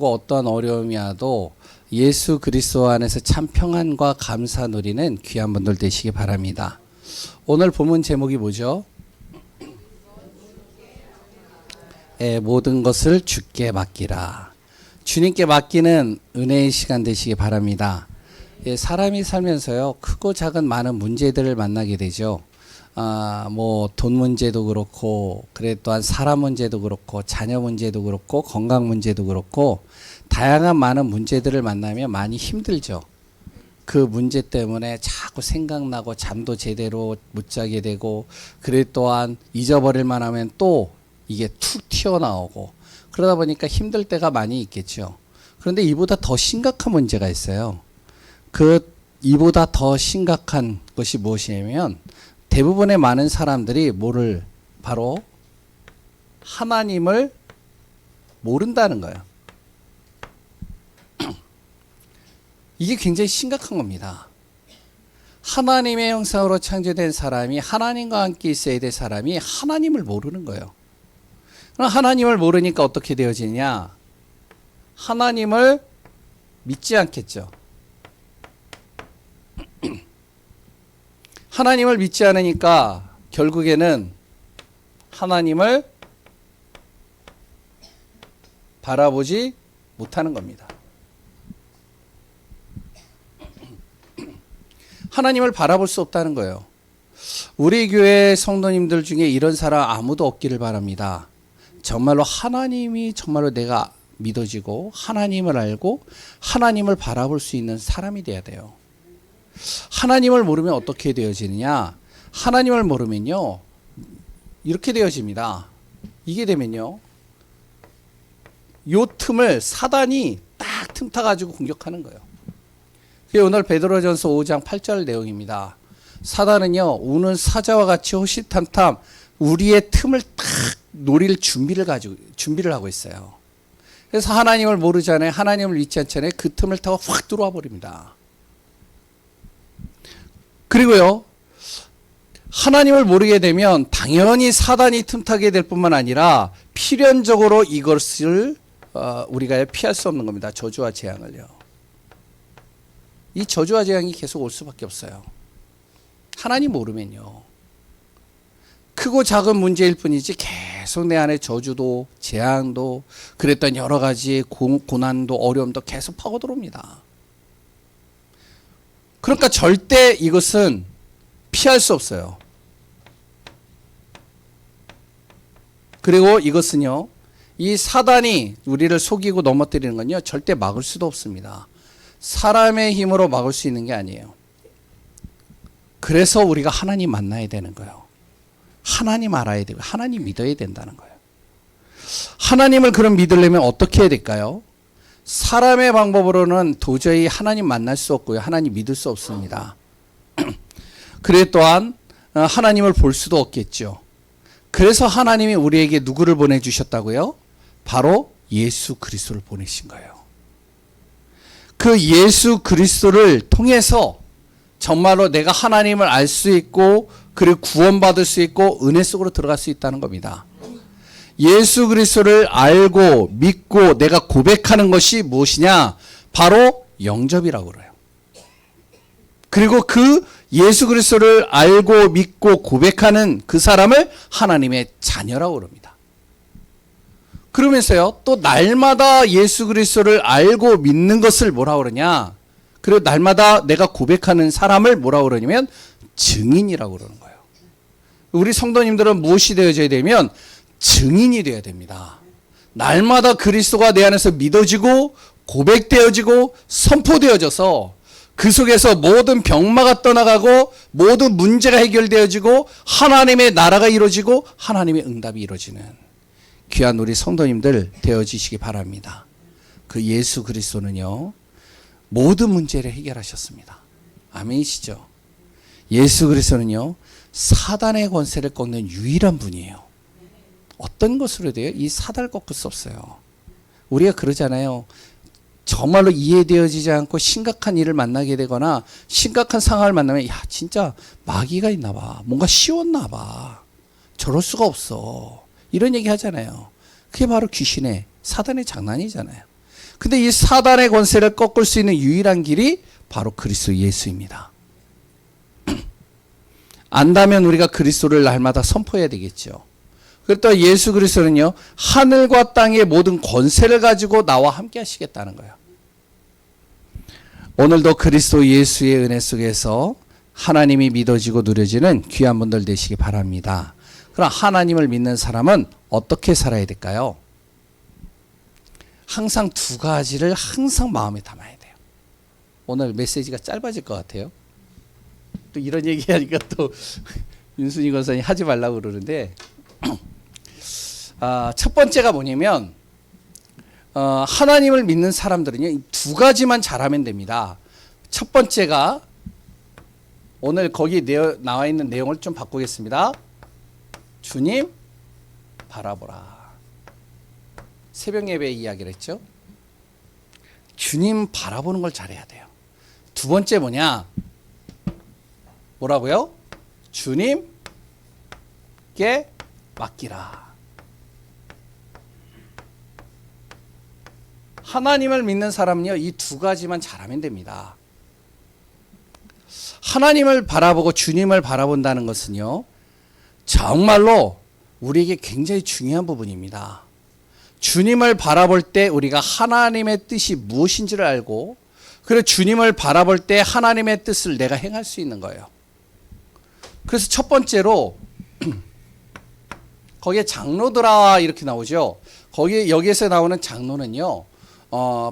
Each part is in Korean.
어떠한 어려움이 와도 예수 그리스도 안에서 참 평안과 감사 누리는 귀한 분들 되시기 바랍니다. 오늘 본문 제목이 뭐죠? 모든 것을 주께 맡기라. 주님께 맡기는 은혜의 시간 되시기 바랍니다. 사람이 살면서요, 크고 작은 많은 문제들을 만나게 되죠. 돈 문제도 그렇고, 그래 또한 사람 문제도 그렇고, 자녀 문제도 그렇고, 건강 문제도 그렇고, 다양한 많은 문제들을 만나면 많이 힘들죠. 그 문제 때문에 자꾸 생각나고 잠도 제대로 못 자게 되고, 그래 또한 잊어버릴 만하면 또 이게 툭 튀어나오고, 그러다 보니까 힘들 때가 많이 있겠죠. 그런데 이보다 더 심각한 문제가 있어요. 이보다 더 심각한 것이 무엇이냐면, 대부분의 많은 사람들이 바로 하나님을 모른다는 거예요. 이게 굉장히 심각한 겁니다. 하나님의 형상으로 창조된 사람이, 하나님과 함께 있어야 될 사람이 하나님을 모르는 거예요. 그럼 하나님을 모르니까 어떻게 되어지냐? 하나님을 믿지 않겠죠. 하나님을 믿지 않으니까 결국에는 하나님을 바라보지 못하는 겁니다. 하나님을 바라볼 수 없다는 거예요. 우리 교회 성도님들 중에 이런 사람 아무도 없기를 바랍니다. 정말로 하나님이 정말로 내가 믿어지고 하나님을 알고 하나님을 바라볼 수 있는 사람이 돼야 돼요. 하나님을 모르면 어떻게 되어지느냐? 하나님을 모르면요, 이렇게 되어집니다. 이게 되면요, 요 틈을 사단이 딱 틈타가지고 공격하는 거예요. 그게 오늘 베드로전서 5장 8절 내용입니다. 사단은요, 우는 사자와 같이 호시탐탐 우리의 틈을 딱 노릴 준비를 하고 있어요. 그래서 하나님을 모르잖아요. 하나님을 믿지 않잖아요. 그 틈을 타고 확 들어와 버립니다. 그리고요, 하나님을 모르게 되면 당연히 사단이 틈타게 될 뿐만 아니라 필연적으로 이것을 우리가 피할 수 없는 겁니다. 저주와 재앙을요. 이 저주와 재앙이 계속 올 수밖에 없어요. 하나님 모르면요, 크고 작은 문제일 뿐이지 계속 내 안에 저주도 재앙도 그랬던 여러 가지 고난도 어려움도 계속 파고 들어옵니다. 그러니까 절대 이것은 피할 수 없어요. 그리고 이것은요, 이 사단이 우리를 속이고 넘어뜨리는 건요, 절대 막을 수도 없습니다. 사람의 힘으로 막을 수 있는 게 아니에요. 그래서 우리가 하나님 만나야 되는 거예요. 하나님 알아야 되고 하나님 믿어야 된다는 거예요. 하나님을 그럼 믿으려면 어떻게 해야 될까요? 사람의 방법으로는 도저히 하나님 만날 수 없고요, 하나님 믿을 수 없습니다. 그래 또한 하나님을 볼 수도 없겠죠. 그래서 하나님이 우리에게 누구를 보내주셨다고요? 바로 예수 그리스도를 보내신 거예요. 그 예수 그리스도를 통해서 정말로 내가 하나님을 알 수 있고, 그리고 구원받을 수 있고 은혜 속으로 들어갈 수 있다는 겁니다. 예수 그리스도를 알고 믿고 내가 고백하는 것이 무엇이냐? 바로 영접이라고 그래요. 그리고 그 예수 그리스도를 알고 믿고 고백하는 그 사람을 하나님의 자녀라고 그럽니다. 그러면서요, 또 날마다 예수 그리스도를 알고 믿는 것을 뭐라고 그러냐? 그리고 날마다 내가 고백하는 사람을 뭐라고 그러냐면 증인이라고 그러는 거예요. 우리 성도님들은 무엇이 되어져야 되면 증인이 되어야 됩니다. 날마다 그리스도가 내 안에서 믿어지고 고백되어지고 선포되어져서 그 속에서 모든 병마가 떠나가고 모든 문제가 해결되어지고 하나님의 나라가 이루어지고 하나님의 응답이 이루어지는 귀한 우리 성도님들 되어지시기 바랍니다. 그 예수 그리스도는요, 모든 문제를 해결하셨습니다. 아멘이시죠? 예수 그리스도는요, 사단의 권세를 꺾는 유일한 분이에요. 어떤 것으로 돼요? 이 사단을 꺾을 수 없어요. 우리가 그러잖아요. 정말로 이해되어지지 않고 심각한 일을 만나게 되거나 심각한 상황을 만나면, 야, 진짜 마귀가 있나 봐. 뭔가 씌웠나 봐. 저럴 수가 없어. 이런 얘기 하잖아요. 그게 바로 귀신의, 사단의 장난이잖아요. 근데 이 사단의 권세를 꺾을 수 있는 유일한 길이 바로 그리스도 예수입니다. 안다면 우리가 그리스도를 날마다 선포해야 되겠죠. 그리고 또 예수 그리스도는요, 하늘과 땅의 모든 권세를 가지고 나와 함께 하시겠다는 거예요. 오늘도 그리스도 예수의 은혜 속에서 하나님이 믿어지고 누려지는 귀한 분들 되시기 바랍니다. 그럼 하나님을 믿는 사람은 어떻게 살아야 될까요? 항상 두 가지를 항상 마음에 담아야 돼요. 오늘 메시지가 짧아질 것 같아요. 또 이런 얘기하니까 또 윤순이 권사님 하지 말라고 그러는데, 첫 번째가 뭐냐면, 하나님을 믿는 사람들은요, 두 가지만 잘하면 됩니다. 첫 번째가, 오늘 거기 나와 있는 내용을 좀 바꾸겠습니다. 주님 바라보라. 새벽 예배 이야기를 했죠. 주님 바라보는 걸 잘해야 돼요. 두 번째 뭐냐? 뭐라고요? 주님께 맡기라. 하나님을 믿는 사람은요, 이 두 가지만 잘하면 됩니다. 하나님을 바라보고 주님을 바라본다는 것은요, 정말로 우리에게 굉장히 중요한 부분입니다. 주님을 바라볼 때 우리가 하나님의 뜻이 무엇인지를 알고, 그리고 주님을 바라볼 때 하나님의 뜻을 내가 행할 수 있는 거예요. 그래서 첫 번째로 거기에 장로들아 이렇게 나오죠. 여기에서 나오는 장로는요,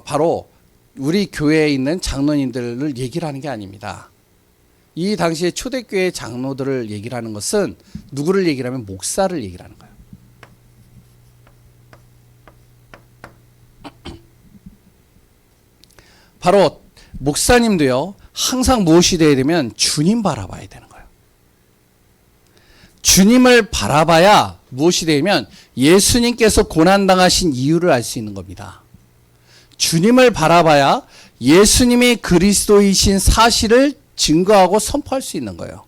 바로 우리 교회에 있는 장로님들을 얘기를 하는 게 아닙니다. 이 당시에 초대교회 장로들을 얘기를 하는 것은 누구를 얘기를 하면 목사를 얘기를 하는 거예요. 바로 목사님도요, 항상 무엇이 되어야 되면 주님 바라봐야 되는 거예요. 주님을 바라봐야 무엇이 되면 예수님께서 고난당하신 이유를 알 수 있는 겁니다. 주님을 바라봐야 예수님이 그리스도이신 사실을 증거하고 선포할 수 있는 거예요.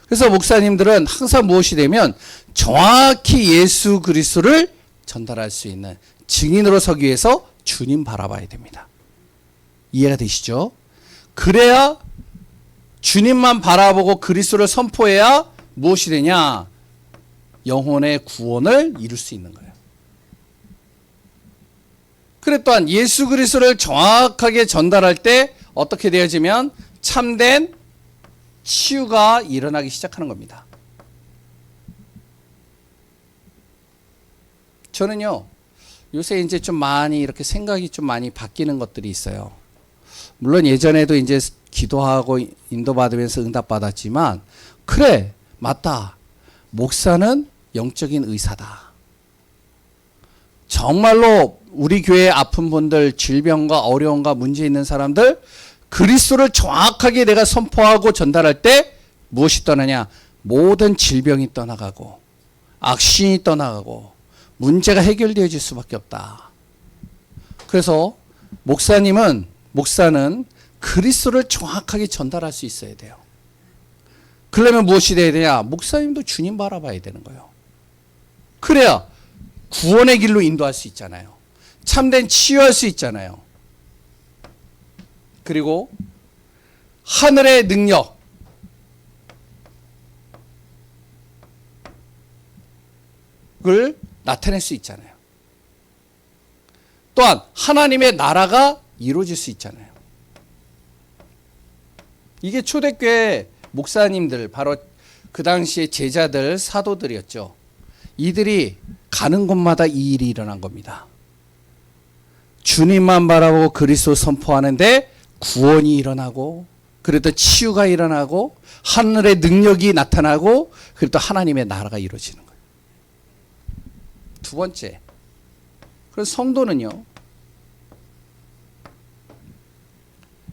그래서 목사님들은 항상 무엇이 되면 정확히 예수 그리스도를 전달할 수 있는 증인으로 서기 위해서 주님 바라봐야 됩니다. 이해가 되시죠? 그래야 주님만 바라보고 그리스도를 선포해야 무엇이 되냐? 영혼의 구원을 이룰 수 있는 거예요. 그래 또한 예수 그리스도를 정확하게 전달할 때 어떻게 되어지면 참된 치유가 일어나기 시작하는 겁니다. 저는요, 요새 이제 좀 많이 이렇게 생각이 좀 많이 바뀌는 것들이 있어요. 물론 예전에도 이제 기도하고 인도받으면서 응답받았지만, 그래, 맞다. 목사는 영적인 의사다. 정말로 우리 교회에 아픈 분들, 질병과 어려움과 문제 있는 사람들, 그리스도를 정확하게 내가 선포하고 전달할 때 무엇이 떠나냐? 모든 질병이 떠나가고 악신이 떠나가고 문제가 해결되어질 수밖에 없다. 그래서 목사는 그리스도를 정확하게 전달할 수 있어야 돼요. 그러려면 무엇이 돼야 되냐? 목사님도 주님 바라봐야 되는 거예요. 그래야 구원의 길로 인도할 수 있잖아요. 참된 치유할 수 있잖아요. 그리고 하늘의 능력을 나타낼 수 있잖아요. 또한 하나님의 나라가 이루어질 수 있잖아요. 이게 초대교회 목사님들, 바로 그 당시에 제자들, 사도들이었죠. 이들이 가는 곳마다 이 일이 일어난 겁니다. 주님만 바라보고 그리스도 선포하는데 구원이 일어나고, 그래도 치유가 일어나고, 하늘의 능력이 나타나고, 그래도 하나님의 나라가 이루어지는 거예요. 두 번째, 그래서 성도는요,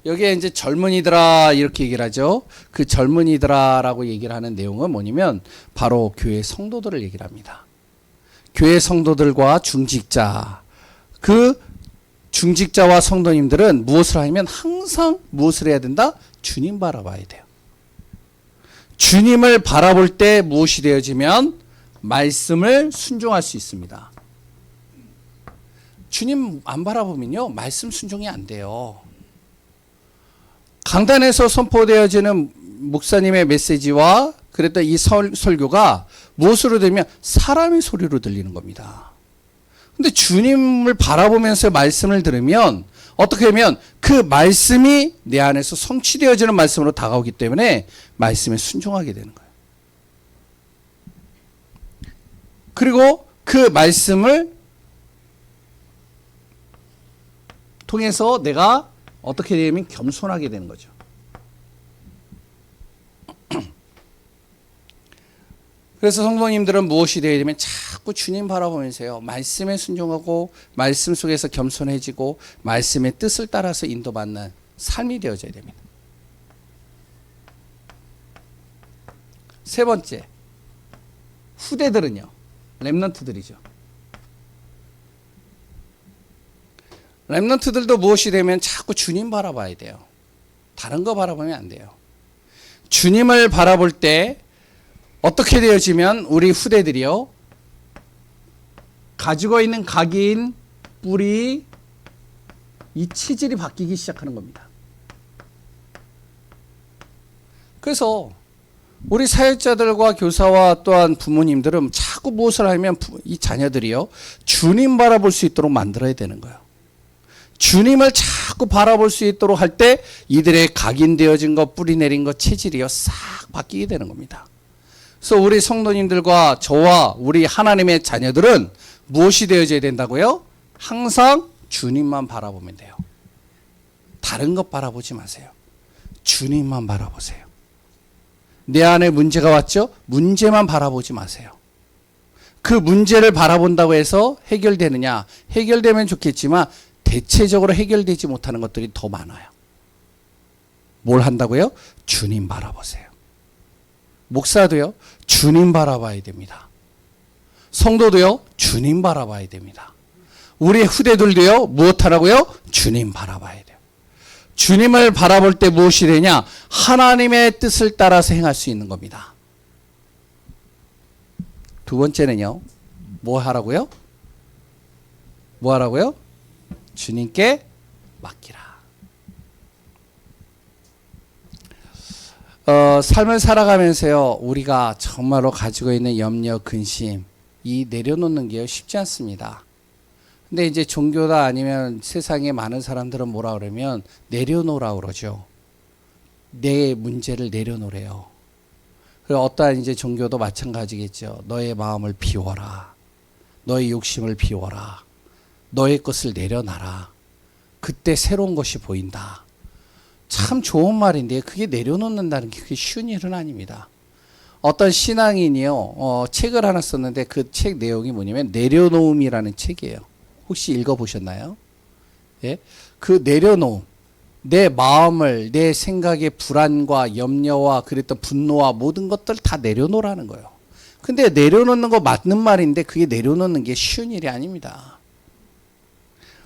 여기에 이제 젊은이들아 이렇게 얘기를 하죠. 그 젊은이들아라고 얘기를 하는 내용은 뭐냐면 바로 교회 성도들을 얘기를 합니다. 교회 성도들과 중직자, 그 중직자와 성도님들은 무엇을 하냐면 항상 무엇을 해야 된다? 주님 바라봐야 돼요. 주님을 바라볼 때 무엇이 되어지면 말씀을 순종할 수 있습니다. 주님 안 바라보면요, 말씀 순종이 안 돼요. 강단에서 선포되어지는 목사님의 메시지와 그랬던 이 설교가 무엇으로 들리면 사람의 소리로 들리는 겁니다. 근데 주님을 바라보면서 말씀을 들으면 어떻게 하면 그 말씀이 내 안에서 성취되어지는 말씀으로 다가오기 때문에 말씀에 순종하게 되는 거예요. 그리고 그 말씀을 통해서 내가 어떻게 되면 겸손하게 되는 거죠. 그래서 성도님들은 무엇이 되어야 되면 자꾸 주님 바라보면서요, 말씀에 순종하고 말씀 속에서 겸손해지고 말씀의 뜻을 따라서 인도받는 삶이 되어져야 됩니다. 세 번째, 후대들은요, 렘넌트들이죠. 렘넌트들도 무엇이 되면 자꾸 주님 바라봐야 돼요. 다른 거 바라보면 안 돼요. 주님을 바라볼 때 어떻게 되어지면 우리 후대들이요, 가지고 있는 각인, 뿌리, 이 체질이 바뀌기 시작하는 겁니다. 그래서 우리 사역자들과 교사와 또한 부모님들은 자꾸 무엇을 하면 이 자녀들이요, 주님 바라볼 수 있도록 만들어야 되는 거예요. 주님을 자꾸 바라볼 수 있도록 할 때 이들의 각인되어진 것, 뿌리 내린 것, 체질이요, 싹 바뀌게 되는 겁니다. 그래서 우리 성도님들과 저와 우리 하나님의 자녀들은 무엇이 되어져야 된다고요? 항상 주님만 바라보면 돼요. 다른 것 바라보지 마세요. 주님만 바라보세요. 내 안에 문제가 왔죠? 문제만 바라보지 마세요. 그 문제를 바라본다고 해서 해결되느냐? 해결되면 좋겠지만 대체적으로 해결되지 못하는 것들이 더 많아요. 뭘 한다고요? 주님 바라보세요. 목사도요, 주님 바라봐야 됩니다. 성도도요, 주님 바라봐야 됩니다. 우리 후대들도요, 무엇하라고요? 주님 바라봐야 돼요. 주님을 바라볼 때 무엇이 되냐? 하나님의 뜻을 따라서 행할 수 있는 겁니다. 두 번째는요, 뭐 하라고요? 뭐 하라고요? 주님께 맡기라. 삶을 살아가면서요, 우리가 정말로 가지고 있는 염려, 근심, 이 내려놓는 게 쉽지 않습니다. 근데 이제 종교다 아니면 세상에 많은 사람들은 뭐라 그러면 내려놓으라 그러죠. 내 문제를 내려놓으래요. 그리고 어떠한 이제 종교도 마찬가지겠죠. 너의 마음을 비워라. 너의 욕심을 비워라. 너의 것을 내려놔라. 그때 새로운 것이 보인다. 참 좋은 말인데 그게 내려놓는다는 게 그게 쉬운 일은 아닙니다. 어떤 신앙인이요, 책을 하나 썼는데 그 책 내용이 뭐냐면 내려놓음이라는 책이에요. 혹시 읽어보셨나요? 예? 그 내려놓음, 내 마음을, 내 생각의 불안과 염려와 그랬던 분노와 모든 것들 다 내려놓으라는 거예요. 근데 내려놓는 거 맞는 말인데 그게 내려놓는 게 쉬운 일이 아닙니다.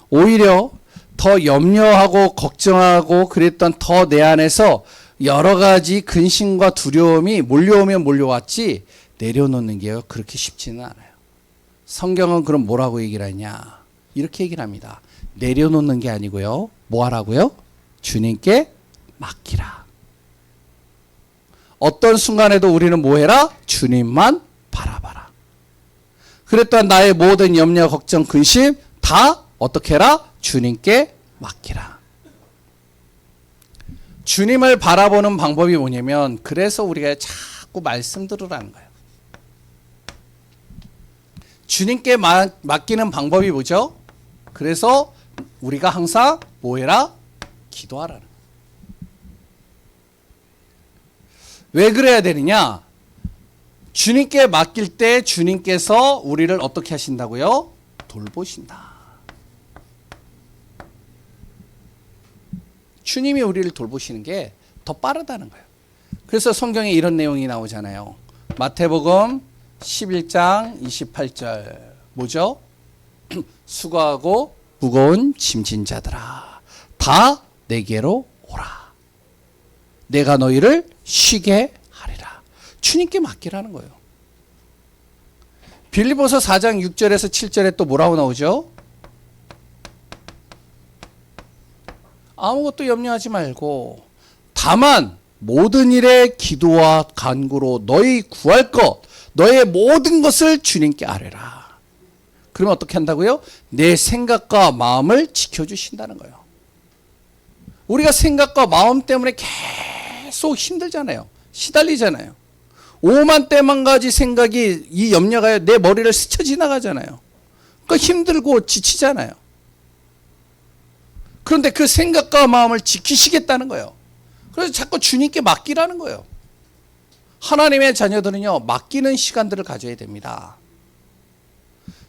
오히려 더 염려하고 걱정하고 그랬던 더 내 안에서 여러 가지 근심과 두려움이 몰려오면 몰려왔지 내려놓는 게요, 그렇게 쉽지는 않아요. 성경은 그럼 뭐라고 얘기를 하냐? 이렇게 얘기를 합니다. 내려놓는 게 아니고요, 뭐 하라고요? 주님께 맡기라. 어떤 순간에도 우리는 뭐 해라? 주님만 바라봐라. 그랬던 나의 모든 염려, 걱정, 근심 다 어떻게 해라? 주님께 맡기라. 주님을 바라보는 방법이 뭐냐면, 그래서 우리가 자꾸 말씀 들으라는 거예요. 주님께 맡기는 방법이 뭐죠? 그래서 우리가 항상 뭐 해라? 기도하라는 거예요. 왜 그래야 되느냐? 주님께 맡길 때 주님께서 우리를 어떻게 하신다고요? 돌보신다. 주님이 우리를 돌보시는 게 더 빠르다는 거예요. 그래서 성경에 이런 내용이 나오잖아요. 마태복음 11장 28절 뭐죠? 수고하고 무거운 짐진 자들아 다 내게로 오라. 내가 너희를 쉬게 하리라. 주님께 맡기라는 거예요. 빌립보서 4장 6절에서 7절에 또 뭐라고 나오죠? 아무것도 염려하지 말고 다만 모든 일에 기도와 간구로 너희 구할 것, 너의 모든 것을 주님께 아뢰라. 그러면 어떻게 한다고요? 내 생각과 마음을 지켜주신다는 거예요. 우리가 생각과 마음 때문에 계속 힘들잖아요. 시달리잖아요. 오만 때만 가지 생각이, 이 염려가 내 머리를 스쳐 지나가잖아요. 그러니까 힘들고 지치잖아요. 그런데 그 생각과 마음을 지키시겠다는 거예요. 그래서 자꾸 주님께 맡기라는 거예요. 하나님의 자녀들은요, 맡기는 시간들을 가져야 됩니다.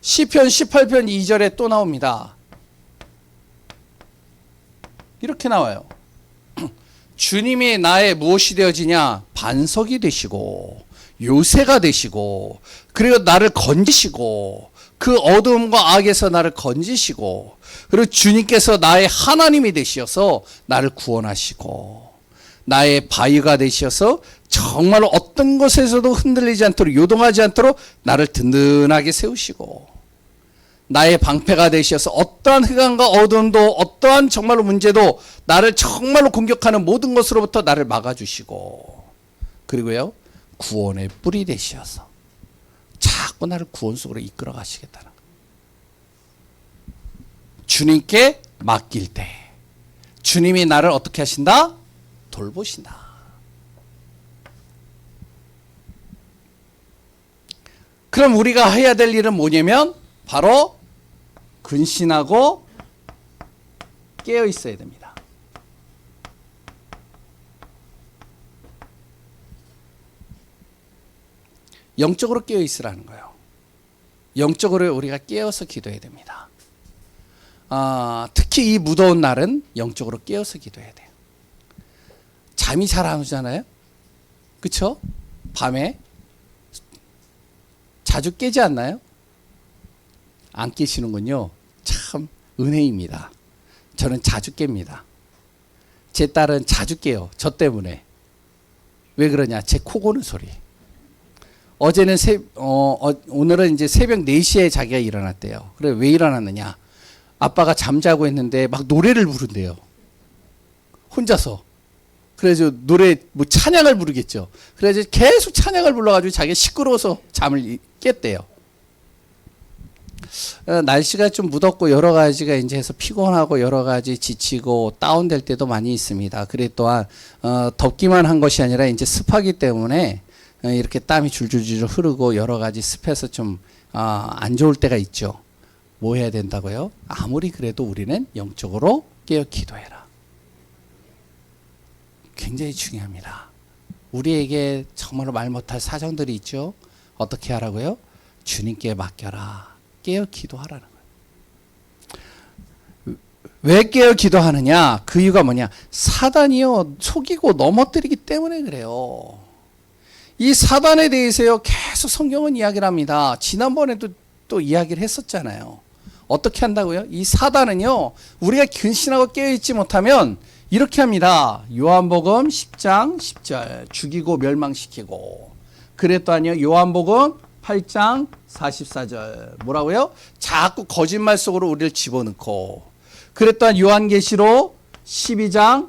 시편 18편 2절에 또 나옵니다. 이렇게 나와요. 주님이 나의 무엇이 되어지냐? 반석이 되시고 요새가 되시고, 그리고 나를 건지시고, 그 어두움과 악에서 나를 건지시고, 그리고 주님께서 나의 하나님이 되시어서 나를 구원하시고, 나의 바위가 되셔서 정말로 어떤 것에서도 흔들리지 않도록, 요동하지 않도록 나를 든든하게 세우시고, 나의 방패가 되셔서 어떠한 흑암과 어둠도, 어떠한 정말로 문제도 나를 정말로 공격하는 모든 것으로부터 나를 막아주시고, 그리고요, 구원의 뿔이 되셔서 자꾸 나를 구원 속으로 이끌어 가시겠다는 거예요. 주님께 맡길 때 주님이 나를 어떻게 하신다? 돌보신다. 그럼 우리가 해야 될 일은 뭐냐면 바로 근신하고 깨어 있어야 됩니다. 영적으로 깨어 있으라는 거예요. 영적으로 우리가 깨어서 기도해야 됩니다. 특히 이 무더운 날은 영적으로 깨어서 기도해야 돼요. 잠이 잘 안 오잖아요. 그렇죠? 밤에 자주 깨지 않나요? 안 깨시는군요. 참 은혜입니다. 저는 자주 깹니다. 제 딸은 자주 깨요. 저 때문에. 왜 그러냐? 제 코 고는 소리. 어제는 오늘은 이제 새벽 4시에 자기가 일어났대요. 그래, 왜 일어났느냐? 아빠가 잠자고 했는데 막 노래를 부른대요. 혼자서. 그래서 노래, 찬양을 부르겠죠. 그래서 계속 찬양을 불러가지고 자기가 시끄러워서 잠을 깼대요. 날씨가 좀 무덥고 여러 가지가 이제 해서 피곤하고 여러 가지 지치고 다운될 때도 많이 있습니다. 그래 또한 덥기만 한 것이 아니라 이제 습하기 때문에 이렇게 땀이 줄줄줄 흐르고 여러 가지 습해서 좀 안 좋을 때가 있죠. 뭐 해야 된다고요? 아무리 그래도 우리는 영적으로 깨어 기도해라. 굉장히 중요합니다. 우리에게 정말로 말 못할 사정들이 있죠. 어떻게 하라고요? 주님께 맡겨라. 깨어 기도하라는 거예요. 왜 깨어 기도하느냐? 그 이유가 뭐냐? 사단이요, 속이고 넘어뜨리기 때문에 그래요. 이 사단에 대해서요, 계속 성경은 이야기를 합니다. 지난번에도 또 이야기를 했었잖아요. 어떻게 한다고요? 이 사단은요, 우리가 근신하고 깨어있지 못하면 이렇게 합니다. 요한복음 10장 10절 죽이고 멸망시키고, 그랬더니요 요한복음 8장 44절 뭐라고요? 자꾸 거짓말 속으로 우리를 집어넣고, 그랬더니 요한계시록 12장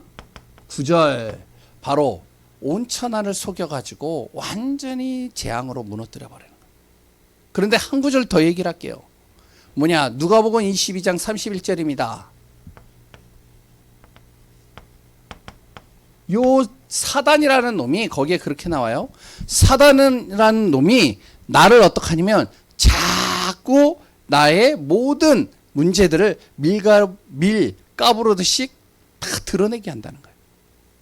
9절 바로 온 천하를 속여가지고 완전히 재앙으로 무너뜨려 버리는 거예요. 그런데 한 구절 더 얘기를 할게요. 뭐냐? 누가복음 22장 31절입니다. 요 사단이라는 놈이 거기에 그렇게 나와요. 사단이라는 놈이 나를 어떻게 하냐면 자꾸 나의 모든 문제들을 밀 까부르듯이 다 드러내게 한다는 거예요.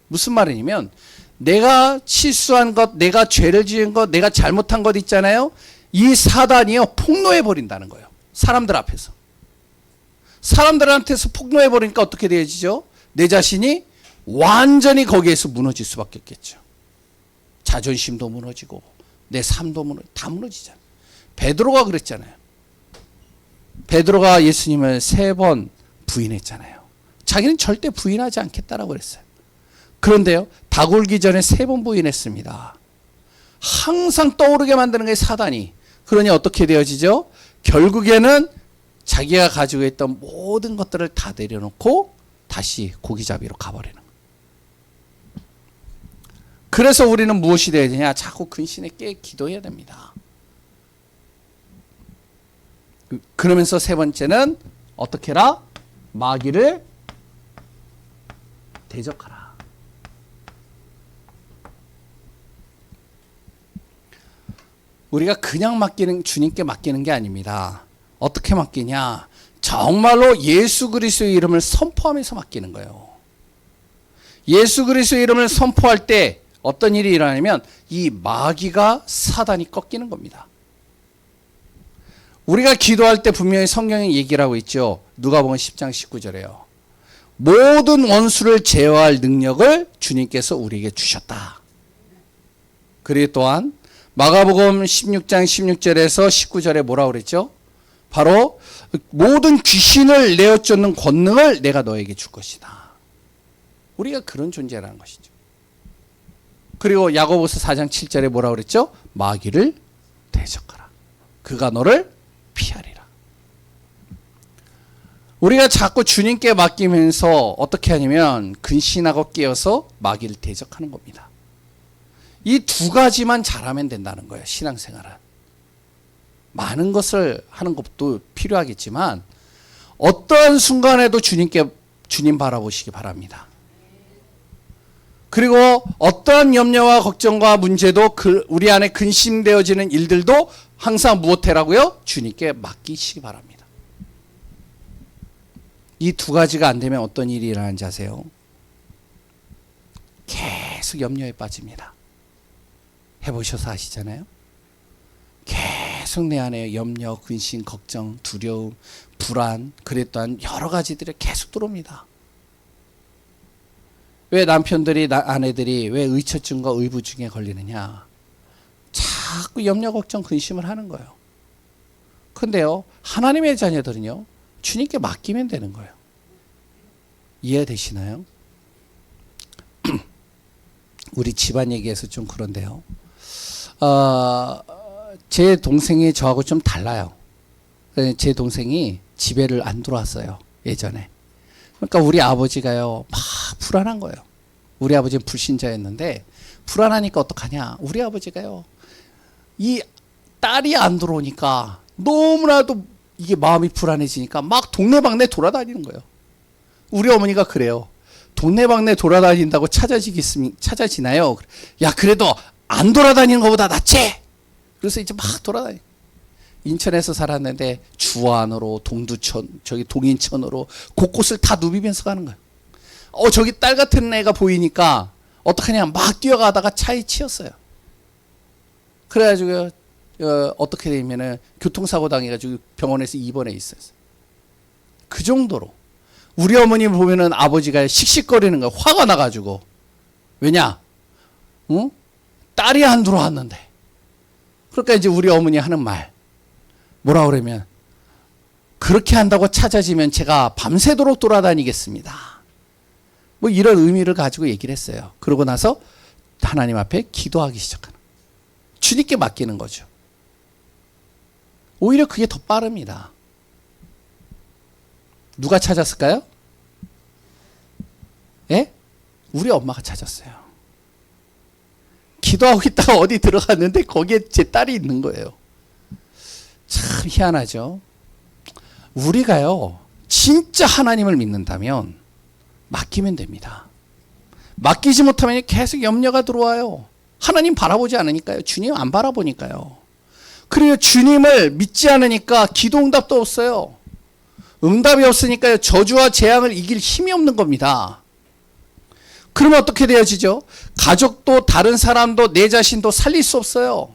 무슨 말이냐면 내가 실수한 것, 내가 죄를 지은 것, 내가 잘못한 것 있잖아요. 이 사단이요 폭로해 버린다는 거예요. 사람들 앞에서. 사람들한테서 폭로해 버리니까 어떻게 되어지죠? 내 자신이 완전히 거기에서 무너질 수밖에 없겠죠. 자존심도 무너지고 내 삶도 다 무너지잖아요. 베드로가 그랬잖아요. 베드로가 예수님을 3번 부인했잖아요. 자기는 절대 부인하지 않겠다라고 그랬어요. 그런데요, 닭 울기 전에 3번 부인했습니다. 항상 떠오르게 만드는 게 사단이. 그러니 어떻게 되어지죠? 결국에는 자기가 가지고 있던 모든 것들을 다 내려놓고 다시 고기잡이로 가버리는 거예요. 그래서 우리는 무엇이 돼야 되냐? 자꾸 근신에 깨 기도해야 됩니다. 그러면서 세 번째는 어떻게 해라? 마귀를 대적하라. 우리가 그냥 주님께 맡기는 게 아닙니다. 어떻게 맡기냐? 정말로 예수 그리스도의 이름을 선포하면서 맡기는 거예요. 예수 그리스도의 이름을 선포할 때 어떤 일이 일어나냐면 이 마귀가 사단이 꺾이는 겁니다. 우리가 기도할 때 분명히 성경에 얘기를 하고 있죠. 누가복음 10장 19절에요. 모든 원수를 제어할 능력을 주님께서 우리에게 주셨다. 그리고 또한 마가복음 16장 16절에서 19절에 뭐라고 그랬죠? 바로 모든 귀신을 내어 쫓는 권능을 내가 너에게 줄 것이다. 우리가 그런 존재라는 것이죠. 그리고 야고보서 4장 7절에 뭐라고 그랬죠? 마귀를 대적하라. 그가 너를 피하리라. 우리가 자꾸 주님께 맡기면서 어떻게 하냐면 근신하고 깨어서 마귀를 대적하는 겁니다. 이 두 가지만 잘하면 된다는 거예요. 신앙생활은. 많은 것을 하는 것도 필요하겠지만 어떠한 순간에도 주님 바라보시기 바랍니다. 그리고 어떠한 염려와 걱정과 문제도 우리 안에 근심되어지는 일들도 항상 무엇해라고요? 주님께 맡기시기 바랍니다. 이 두 가지가 안 되면 어떤 일이 일어나는지 아세요? 계속 염려에 빠집니다. 해보셔서 아시잖아요? 계속 내 안에 염려, 근심, 걱정, 두려움, 불안, 그래 또한 여러 가지들이 계속 들어옵니다. 왜 남편들이, 아내들이 왜 의처증과 의부증에 걸리느냐? 자꾸 염려, 걱정, 근심을 하는 거예요. 근데요, 하나님의 자녀들은요, 주님께 맡기면 되는 거예요. 이해되시나요? 우리 집안 얘기해서 좀 그런데요. 제 동생이 저하고 좀 달라요. 제 동생이 집에를 안 들어왔어요. 예전에. 그러니까 우리 아버지가요, 막 불안한 거예요. 우리 아버지는 불신자였는데 불안하니까 어떡하냐. 우리 아버지가요, 이 딸이 안 들어오니까 너무나도 이게 마음이 불안해지니까 막 동네방네 돌아다니는 거예요. 우리 어머니가 그래요. 동네방네 돌아다닌다고 찾아지나요? 야, 그래도 안 돌아다니는 것보다 낫지? 그래서 이제 막 돌아다니. 인천에서 살았는데 주안으로, 동두천, 저기 동인천으로 곳곳을 다 누비면서 가는 거예요. 저기 딸 같은 애가 보이니까 어떡하냐, 막 뛰어가다가 차에 치였어요. 그래가지고 어떻게 되면은 교통사고 당해가지고 병원에서 입원해 있었어요. 그 정도로 우리 어머니 보면은 아버지가 씩씩거리는 거예요. 화가 나가지고. 왜냐? 응? 딸이 안 들어왔는데. 그러니까 이제 우리 어머니 하는 말 뭐라 그러면, 그렇게 한다고 찾아지면 제가 밤새도록 돌아다니겠습니다. 뭐 이런 의미를 가지고 얘기를 했어요. 그러고 나서 하나님 앞에 기도하기 시작하는, 주님께 맡기는 거죠. 오히려 그게 더 빠릅니다. 누가 찾았을까요? 예? 우리 엄마가 찾았어요. 기도하고 있다가 어디 들어갔는데 거기에 제 딸이 있는 거예요. 참 희한하죠. 우리가요, 진짜 하나님을 믿는다면 맡기면 됩니다. 맡기지 못하면 계속 염려가 들어와요. 하나님 바라보지 않으니까요. 주님 안 바라보니까요. 그리고 주님을 믿지 않으니까 기도 응답도 없어요. 응답이 없으니까요, 저주와 재앙을 이길 힘이 없는 겁니다. 그러면 어떻게 되어지죠? 가족도 다른 사람도 내 자신도 살릴 수 없어요.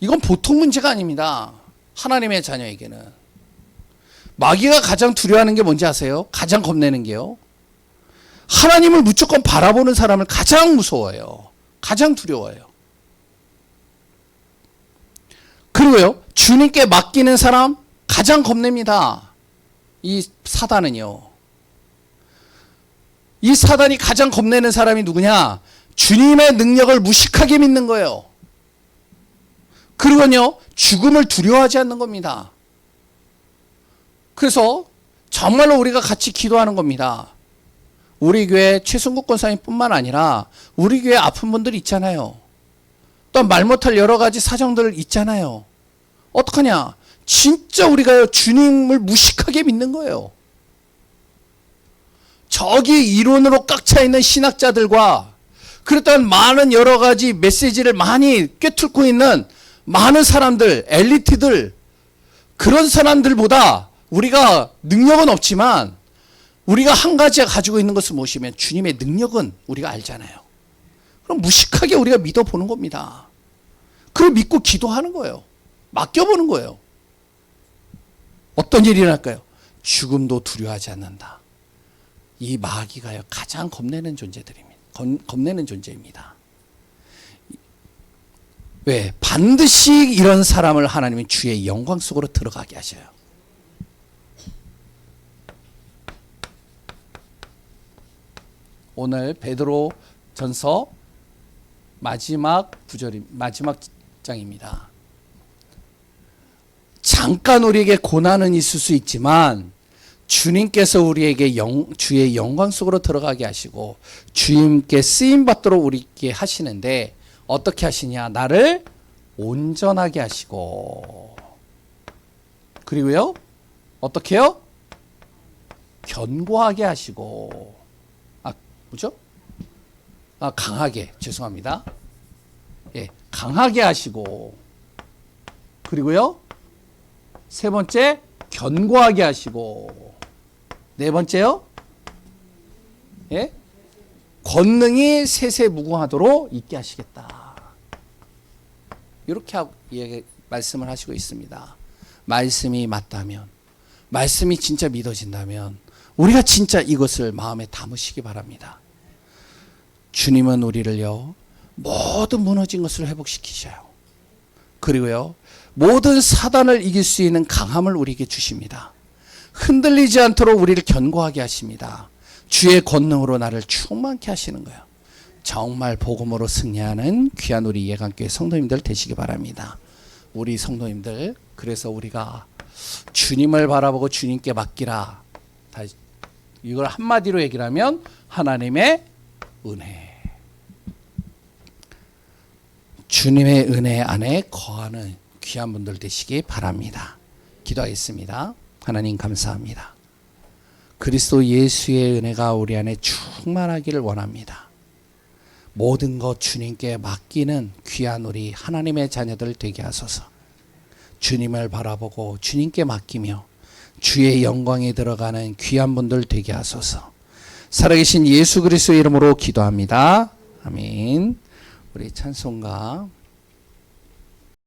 이건 보통 문제가 아닙니다. 하나님의 자녀에게는. 마귀가 가장 두려워하는 게 뭔지 아세요? 가장 겁내는 게요. 하나님을 무조건 바라보는 사람을 가장 무서워해요. 가장 두려워해요. 그리고요, 주님께 맡기는 사람 가장 겁냅니다. 이 사단은요. 이 사단이 가장 겁내는 사람이 누구냐? 주님의 능력을 무식하게 믿는 거예요. 그리고요, 죽음을 두려워하지 않는 겁니다. 그래서 정말로 우리가 같이 기도하는 겁니다. 우리 교회 최승국 권사님뿐만 아니라 우리 교회 아픈 분들 있잖아요. 또 말 못할 여러 가지 사정들 있잖아요. 어떡하냐? 진짜 우리가 주님을 무식하게 믿는 거예요. 저기 이론으로 꽉 차 있는 신학자들과 그랬던 많은 여러 가지 메시지를 많이 꿰뚫고 있는 많은 사람들, 엘리트들, 그런 사람들보다 우리가 능력은 없지만 우리가 한 가지 가지고 있는 것을 무엇이면 주님의 능력은 우리가 알잖아요. 그럼 무식하게 우리가 믿어보는 겁니다. 그걸 믿고 기도하는 거예요. 맡겨보는 거예요. 어떤 일이 일어날까요? 죽음도 두려워하지 않는다. 이 마귀가요, 가장 겁내는 존재들입니다. 겁내는 존재입니다. 왜? 반드시 이런 사람을 하나님은 주의 영광 속으로 들어가게 하셔요. 오늘 베드로 전서 마지막 장입니다. 잠깐 우리에게 고난은 있을 수 있지만 주님께서 우리에게 주의 영광 속으로 들어가게 하시고 주님께 쓰임 받도록 우리에게 하시는데 어떻게 하시냐? 나를 온전하게 하시고 그리고요 어떻게요? 견고하게 하시고 뭐죠? 강하게 죄송합니다. 예, 강하게 하시고 그리고요 세 번째 견고하게 하시고 네 번째요 예? 권능이 세세무궁하도록 있게 하시겠다. 이렇게 말씀을 하시고 있습니다. 말씀이 맞다면, 말씀이 진짜 믿어진다면 우리가 진짜 이것을 마음에 담으시기 바랍니다. 주님은 우리를요 모든 무너진 것을 회복시키셔요. 그리고요 모든 사단을 이길 수 있는 강함을 우리에게 주십니다. 흔들리지 않도록 우리를 견고하게 하십니다. 주의 권능으로 나를 충만케 하시는 거예요. 정말 복음으로 승리하는 귀한 우리 예강교회 성도님들 되시기 바랍니다. 우리 성도님들, 그래서 우리가 주님을 바라보고 주님께 맡기라. 이걸 한마디로 얘기를 하면 하나님의 은혜. 주님의 은혜 안에 거하는 귀한 분들 되시기 바랍니다. 기도하겠습니다. 하나님 감사합니다. 그리스도 예수의 은혜가 우리 안에 충만하기를 원합니다. 모든 것 주님께 맡기는 귀한 우리 하나님의 자녀들 되게 하소서. 주님을 바라보고 주님께 맡기며 주의 영광에 들어가는 귀한 분들 되게 하소서. 살아계신 예수 그리스도의 이름으로 기도합니다. 아멘. 우리 찬송가